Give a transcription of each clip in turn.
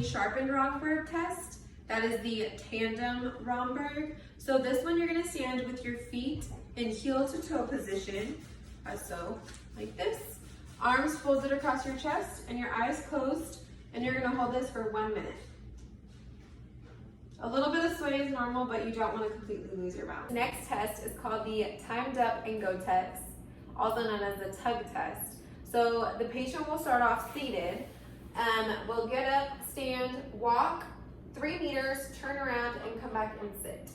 the sharpened Romberg test. That is the tandem Romberg. So this one you're gonna stand with your feet in heel to toe position, as so, like this. Arms folded across your chest and your eyes closed, and you're gonna hold this for 1 minute. A little bit of sway is normal, but you don't want to completely lose your balance. Next test is called the timed up and go test, also known as the tug test. So the patient will start off seated, will get up, stand, walk 3 meters, turn around, and come back and sit.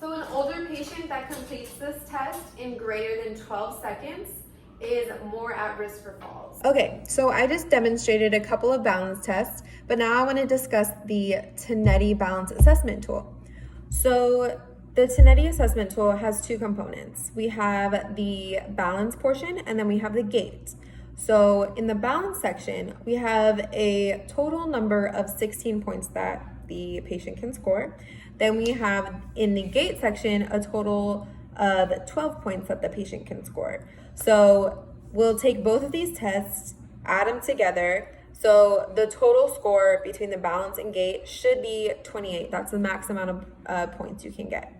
So an older patient that completes this test in greater than 12 seconds is more at risk for falls. Okay, so I just demonstrated a couple of balance tests, but now I want to discuss the Tinetti Balance Assessment Tool. So the Tinetti Assessment Tool has 2 components. We have the balance portion and then we have the gait. So in the balance section, we have a total number of 16 points that the patient can score. Then we have in the gait section a total of 12 points that the patient can score. So we'll take both of these tests, add them together. So the total score between the balance and gait should be 28. That's the max amount of points you can get.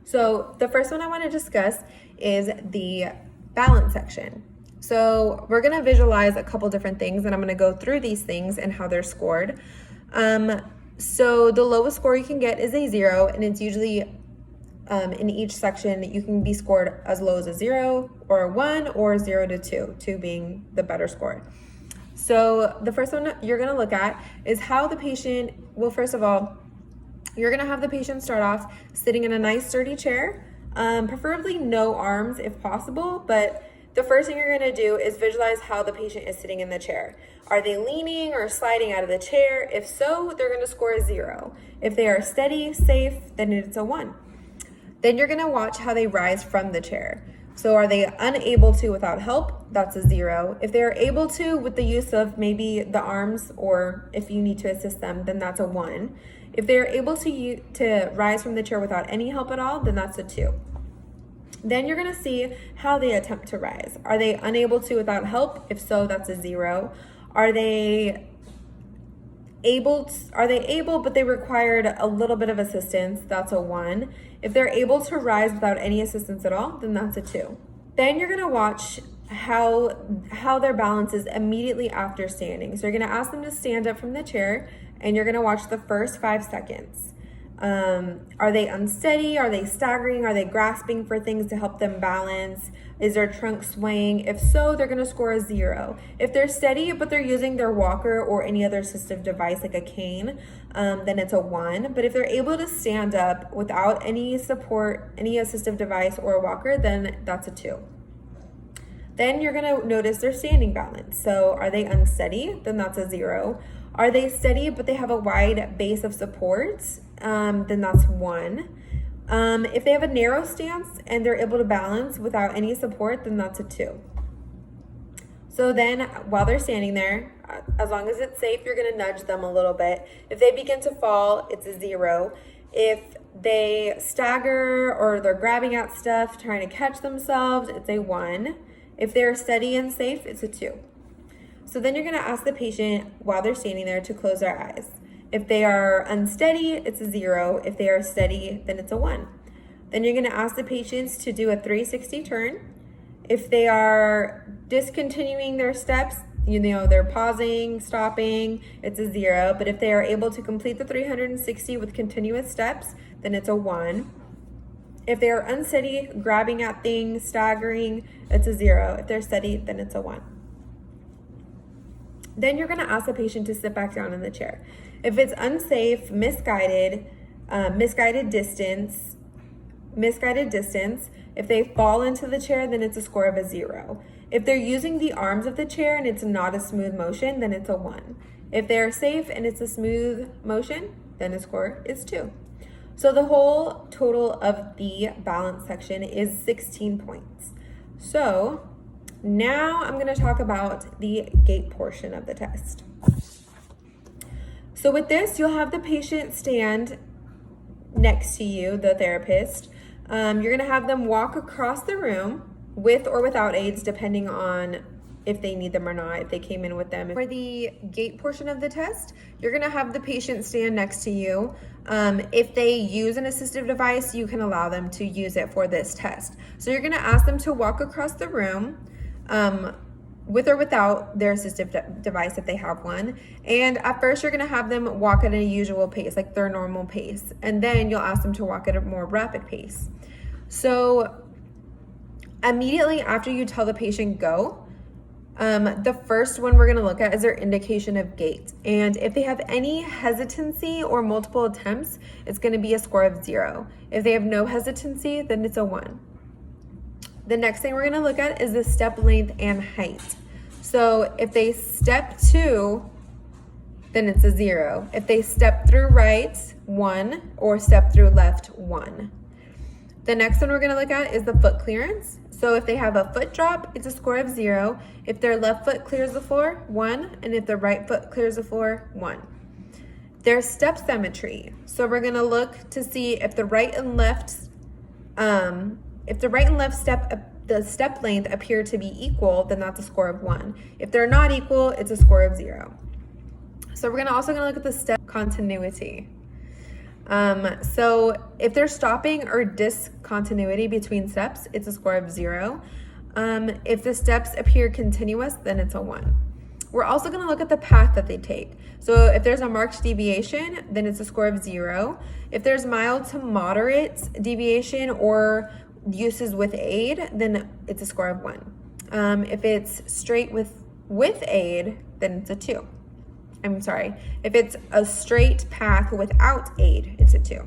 So the first one I want to discuss is the balance section. So we're going to visualize a couple different things, and I'm going to go through these things and how they're scored. So the lowest score you can get is a 0, and it's usually in each section you can be scored as low as a 0 or a 1 or 0 to 2, 2 being the better score. So the first one you're going to look at is how the patient, well, first of all, you're going to have the patient start off sitting in a nice sturdy chair, preferably no arms if possible, but the first thing you're going to do is visualize how the patient is sitting in the chair. Are they leaning or sliding out of the chair? If so, they're going to score a 0. If they are steady, safe, then it's a 1. Then you're going to watch how they rise from the chair. So are they unable to without help? That's a 0. If they're able to with the use of maybe the arms, or if you need to assist them, then that's a 1. If they're able to rise from the chair without any help at all, then that's a 2. Then you're going to see how they attempt to rise. Are they unable to without help? If so, that's a 0. Are they able, but they required a little bit of assistance? That's a 1. If they're able to rise without any assistance at all, then that's a 2. Then you're going to watch how their balance is immediately after standing. So you're going to ask them to stand up from the chair, and you're going to watch the first 5 seconds. Are they unsteady? Are they staggering? Are they grasping for things to help them balance? Is their trunk swaying? If so, they're going to score a 0. If they're steady, but they're using their walker or any other assistive device like a cane, then it's a 1. But if they're able to stand up without any support, any assistive device or a walker, then that's a 2. Then you're going to notice their standing balance. So are they unsteady? Then that's a 0. Are they steady, but they have a wide base of support? Then that's 1. If they have a narrow stance and they're able to balance without any support, then that's a 2. So then while they're standing there, as long as it's safe, you're going to nudge them a little bit. If they begin to fall, it's a 0. If they stagger or they're grabbing at stuff, trying to catch themselves, it's a 1. If they're steady and safe, it's a 2. So then you're going to ask the patient while they're standing there to close their eyes. If they are unsteady, it's a 0. If they are steady, then it's a 1. Then you're going to ask the patients to do a 360 turn. If they are discontinuing their steps, they're pausing, stopping, it's a 0. But if they are able to complete the 360 with continuous steps, then it's a 1. If they are unsteady, grabbing at things, staggering, it's a 0. If they're steady, then it's a 1. Then you're going to ask the patient to sit back down in the chair. If it's unsafe, misguided distance, if they fall into the chair, then it's a score of a 0. If they're using the arms of the chair and it's not a smooth motion, then it's a 1. If they're safe and it's a smooth motion, then the score is 2. So the whole total of the balance section is 16 points. So now I'm going to talk about the gait portion of the test. So with this, you'll have the patient stand next to you, the therapist. You're going to have them walk across the room with or without aids, depending on if they need them or not, if they came in with them. For the gait portion of the test, you're gonna have the patient stand next to you. If they use an assistive device, you can allow them to use it for this test. So you're gonna ask them to walk across the room, with or without their assistive device if they have one. And at first you're gonna have them walk at a usual pace, like their normal pace. And then you'll ask them to walk at a more rapid pace. So immediately after you tell the patient go, the first one we're gonna look at is their indication of gait. And if they have any hesitancy or multiple attempts, it's gonna be a score of 0. If they have no hesitancy, then it's a 1. The next thing we're gonna look at is the step length and height. So if they step 2, then it's a 0. If they step through right, 1, or step through left, 1. The next one we're gonna look at is the foot clearance. So if they have a foot drop, it's a score of 0. If their left foot clears the floor, 1. And if their right foot clears the floor, 1. Their step symmetry. So we're gonna look to see if the right and left step, the step length appear to be equal, then that's a score of 1. If they're not equal, it's a score of 0. So we're also gonna look at the step continuity. So if there's stopping or discontinuity between steps, it's a score of 0. If the steps appear continuous, then it's a 1. We're also going to look at the path that they take. So if there's a marked deviation, then it's a score of 0. If there's mild to moderate deviation or uses with aid, then it's a score of 1. If it's straight with aid, then it's a 2. I'm sorry, if it's a straight path without aid, it's a 2.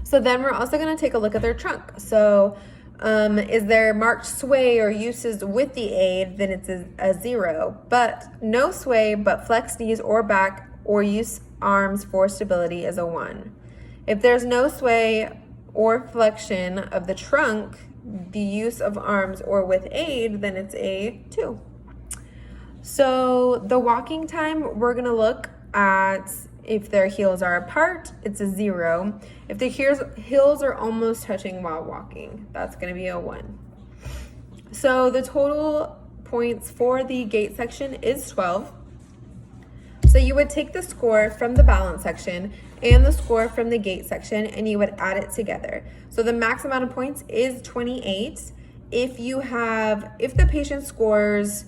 So then we're also gonna take a look at their trunk. So is there marked sway or uses with the aid, then it's a 0. But no sway, but flex knees or back or use arms for stability is a 1. If there's no sway or flexion of the trunk, the use of arms or with aid, then it's a 2. So the walking time, we're gonna look at if their heels are apart, it's a 0. If the heels are almost touching while walking, that's gonna be a 1. So the total points for the gait section is 12. So you would take the score from the balance section and the score from the gait section and you would add it together. So the max amount of points is 28. If the patient scores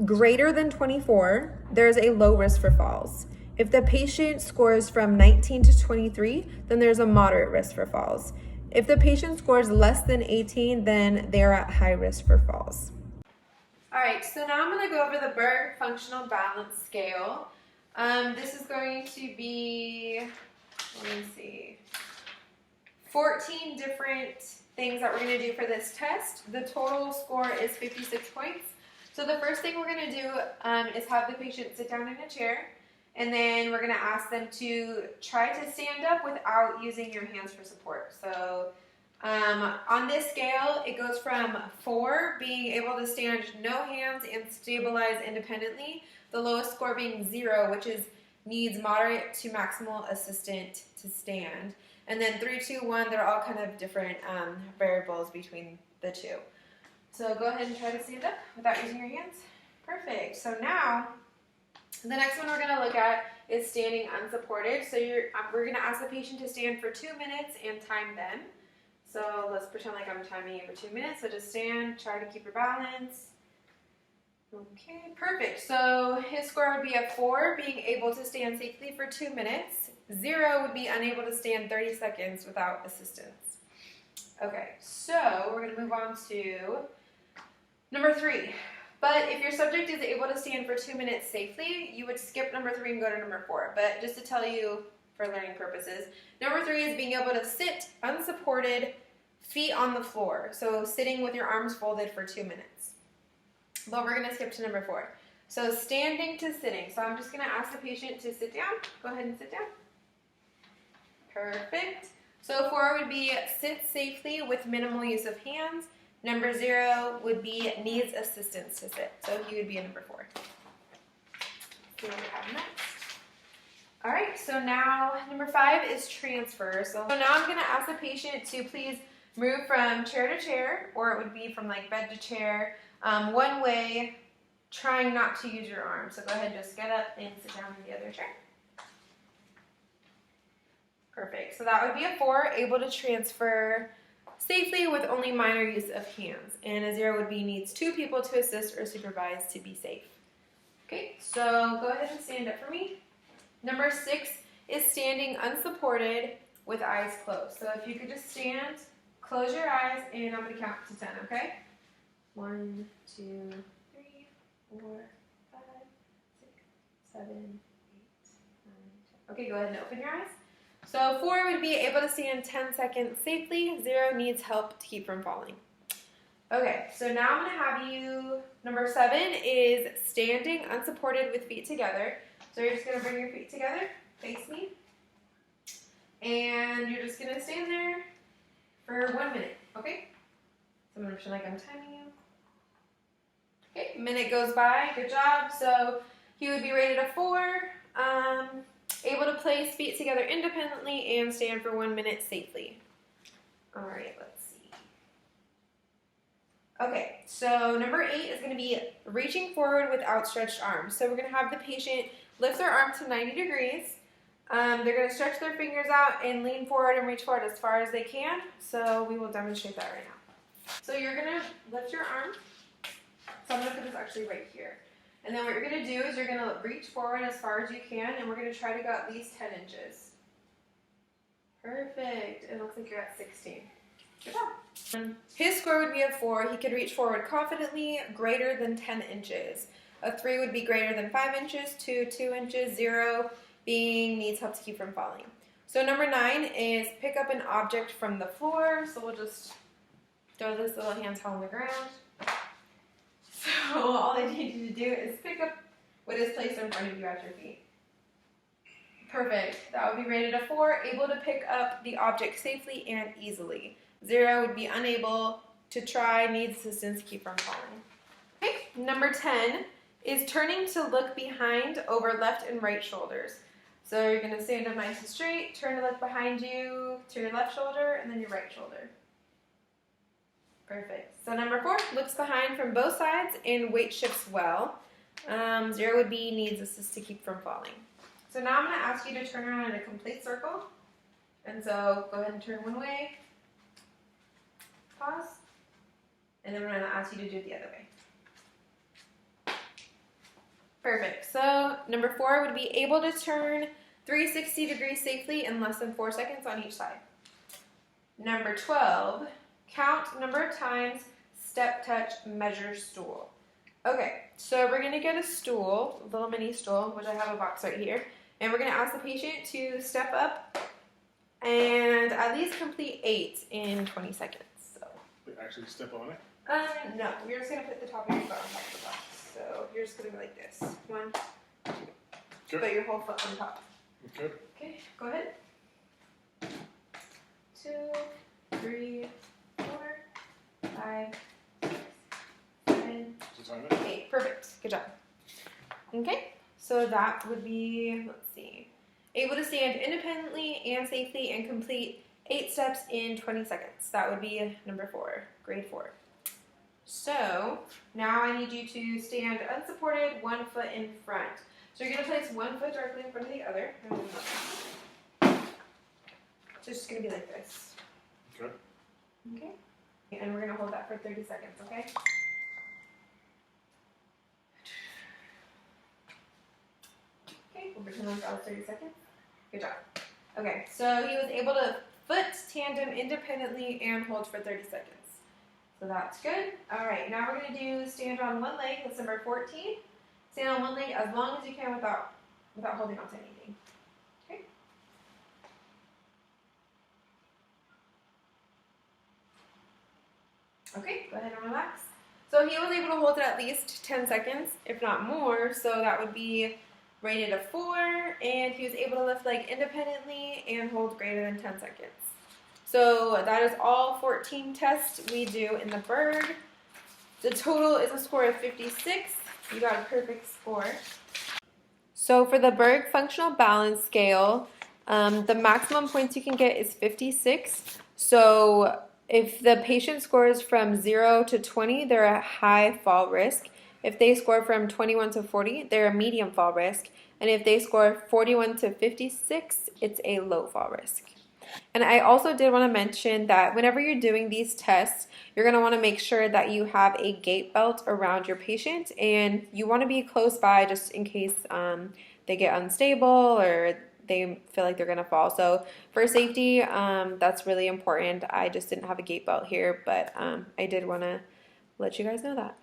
greater than 24, there's a low risk for falls. If the patient scores from 19 to 23, then there's a moderate risk for falls. If the patient scores less than 18, then they're at high risk for falls. All right, so now I'm gonna go over the Berg Functional Balance Scale. This is going to be, 14 different things that we're gonna do for this test. The total score is 56 points. So the first thing we're going to do is have the patient sit down in a chair, and then we're going to ask them to try to stand up without using your hands for support. So on this scale, it goes from 4, being able to stand no hands and stabilize independently, the lowest score being 0, which is needs moderate to maximal assistant to stand. And then 3, 2, 1, they're all kind of different variables between the two. So go ahead and try to stand up without using your hands. Perfect. So now, the next one we're going to look at is standing unsupported. So we're going to ask the patient to stand for 2 minutes and time them. So let's pretend like I'm timing it for 2 minutes. So just stand, try to keep your balance. Okay, perfect. So his score would be a 4, being able to stand safely for 2 minutes. 0 would be unable to stand 30 seconds without assistance. Okay, so we're going to move on to number 3, but if your subject is able to stand for 2 minutes safely, you would skip number 3 and go to number 4. But just to tell you for learning purposes, number 3 is being able to sit unsupported, feet on the floor. So sitting with your arms folded for 2 minutes. But we're going to skip to number 4. So standing to sitting. So I'm just going to ask the patient to sit down. Go ahead and sit down. Perfect. So 4 would be sit safely with minimal use of hands. Number 0 would be needs assistance to sit. So he would be a number 4. See what we have next. All right, so now number 5 is transfer. So now I'm going to ask the patient to please move from chair to chair, or it would be from like bed to chair, one way, trying not to use your arm. So go ahead and just get up and sit down in the other chair. Perfect. So that would be a 4, able to transfer safely with only minor use of hands. And a 0 would be needs 2 people to assist or supervise to be safe. Okay, so go ahead and stand up for me. Number 6 is standing unsupported with eyes closed. So if you could just stand, close your eyes, and I'm going to count to 10, okay? 1, 2, 3, 4, 5, 6, 7, 8, 9, 10. Okay, go ahead and open your eyes. So 4 would be able to stand 10 seconds safely. 0 needs help to keep from falling. Okay, so now I'm going to have you, number 7 is standing unsupported with feet together. So you're just going to bring your feet together, face me. And you're just going to stand there for 1 minute, okay? So I'm going to pretend like I'm timing you. Okay, minute goes by, good job. So he would be rated a 4. Able to place feet together independently and stand for 1 minute safely. All right, let's see. Okay, so number 8 is going to be reaching forward with outstretched arms. So we're going to have the patient lift their arm to 90 degrees. They're going to stretch their fingers out and lean forward and reach forward as far as they can. So we will demonstrate that right now. So you're going to lift your arm. So I'm going to put this actually right here. And then what you're going to do is you're going to reach forward as far as you can, and we're going to try to go at least 10 inches. Perfect. It looks like you're at 16. Good job. His score would be a 4. He could reach forward confidently, greater than 10 inches. A 3 would be greater than 5 inches, 2, 2 inches, 0 being needs help to keep from falling. So number 9 is pick up an object from the floor. So we'll just throw this little handsaw on the ground. So all I need you to do is pick up what is placed in front of you at your feet. Perfect. That would be rated a 4, able to pick up the object safely and easily. 0 would be unable to try, needs assistance to keep from falling. Okay, number 10 is turning to look behind over left and right shoulders. So you're going to stand up nice and straight, turn to look behind you to your left shoulder and then your right shoulder. Perfect. So number 4, looks behind from both sides and weight shifts well. 0 would be needs assist to keep from falling. So now I'm going to ask you to turn around in a complete circle. And so go ahead and turn one way. Pause. And then I'm going to ask you to do it the other way. Perfect. So number 4 would be able to turn 360 degrees safely in less than 4 seconds on each side. Number 12, count number of times, step, touch, measure, stool. Okay, so we're going to get a stool, a little mini stool, which I have a box right here. And we're going to ask the patient to step up and at least complete 8 in 20 seconds. So. Actually step on it? No, we're just going to put the top of your foot on top of the box. So you're just going to go like this. 1, 2. Good. Put your whole foot on top. Good. Okay, go ahead. 2, 3, 4, 5, 6, 7, Is the time it? 8. Perfect. Good job. Okay, so that would be, let's see, able to stand independently and safely and complete 8 steps in 20 seconds. That would be number 4, grade 4. So now I need you to stand unsupported, 1 foot in front. So you're going to place 1 foot directly in front of the other. So it's just going to be like this. Good. Okay. And we're going to hold that for 30 seconds, okay? Okay, we'll pretend like that was 30 seconds. Good job. Okay, so he was able to foot tandem independently and hold for 30 seconds. So that's good. All right, now we're going to do stand on one leg. That's number 14. Stand on one leg as long as you can without holding on to anything. Okay. Okay, go ahead and relax. So he was able to hold it at least 10 seconds, if not more. So that would be rated a 4, and he was able to lift leg independently and hold greater than 10 seconds. So that is all 14 tests we do in the Berg. The total is a score of 56. You got a perfect score. So for the Berg Functional Balance Scale, the maximum points you can get is 56. So if the patient scores from 0 to 20, they're a high fall risk. If they score from 21 to 40, they're a medium fall risk. And if they score 41 to 56, it's a low fall risk. And I also did want to mention that whenever you're doing these tests, you're going to want to make sure that you have a gait belt around your patient, and you want to be close by just in case they get unstable or they feel like they're going to fall. So for safety, that's really important. I just didn't have a gait belt here, but I did want to let you guys know that.